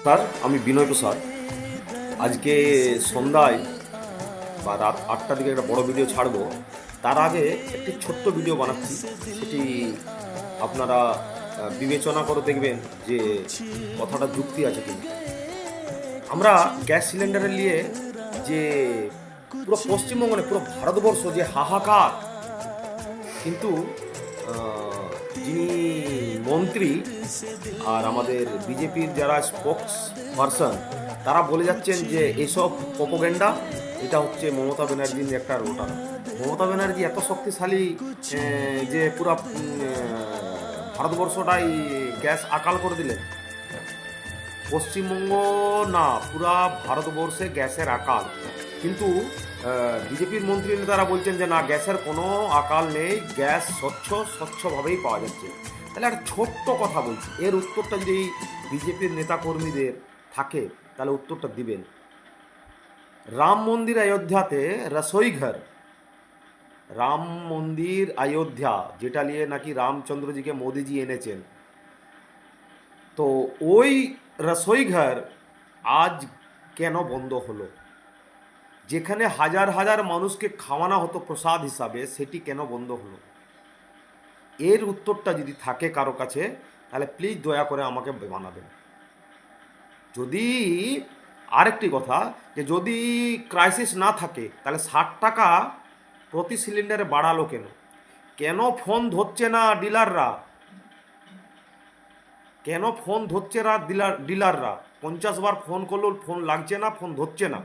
Sir, আমি বিনয় প্রসাদ। আজকে সন্ধ্যায় বা রাত 8টার দিকে একটা বড় ভিডিও ছাড়বো। তার আগে একটি ছোট্ট ভিডিও বানাচ্ছি, সেটি আপনারা বিবেচনা করে দেখবেন যে কথাটা যুক্তি আছে কিনা। আমরা গ্যাস সিলিন্ডারের নিয়ে যে পুরো পশ্চিমবঙ্গ নয়, পুরো ভারতবর্ষ যে হাহাকার, কিন্তু আহ, যিনি মন্ত্রী আর আমাদের বিজেপির যারা স্পোক্স পারসন, তারা বলে যাচ্ছেন যে এসব প্রোপাগান্ডা, এটা হচ্ছে মমতা ব্যানার্জির একটা রোটা। মমতা ব্যানার্জি এত শক্তিশালী যে পুরা ভারতবর্ষটাই গ্যাস আকাল করে দিলেন। পশ্চিমবঙ্গ না, পুরা ভারতবর্ষে গ্যাসের আকাল। কিন্তু বিজেপির মন্ত্রী নেতারা বলছেন যে না, গ্যাসের কোনো আকাল নেই, গ্যাস স্বচ্ছভাবেই পাওয়া যাচ্ছে। তাহলে একটা ছোট্ট কথা বলছি, এর উত্তরটা যদি বিজেপির নেতাকর্মীদের থাকে তাহলে উত্তরটা দিবেন। রাম মন্দির অযোধ্যাতে রসোইঘর, রাম মন্দির অযোধ্যা, যেটা নিয়ে নাকি রামচন্দ্রজিকে মোদিজি এনেছেন, তো ওই রসোইঘর আজ কেন বন্ধ হলো? যেখানে হাজার হাজার মানুষকে খাওয়ানো হতো প্রসাদ হিসাবে, সেটি কেন বন্ধ হলো? এর উত্তরটা যদি থাকে কারো কাছে, তাহলে প্লিজ দয়া করে আমাকে বানাবেন। যদি আরেকটি কথা, যে যদি ক্রাইসিস না থাকে তাহলে 60 টাকা প্রতি সিলিন্ডারে বাড়ালো কেন? কেন ফোন ধরছে না ডিলাররা? কেন ফোন ধরছে না ডিলাররা? 50 বার ফোন করলেও ফোন লাগছে না, ফোন ধরছে না।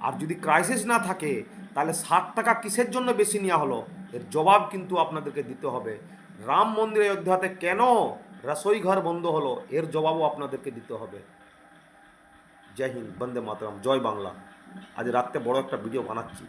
আর যদি ক্রাইসিস না থাকে তাহলে 60 টাকা কিসের জন্য বেশি নেওয়া হলো? এর জবাব কিন্তু আপনাদেরকে দিতে হবে। রাম মন্দির অযোধ্যাতে কেন রসোই ঘর বন্ধ হলো, এর জবাবও আপনাদেরকে দিতে হবে। জয় হিন্দ, বন্দে মাতরম, জয় বাংলা। আজ রাত্রে বড় একটা ভিডিও বানাচ্ছি।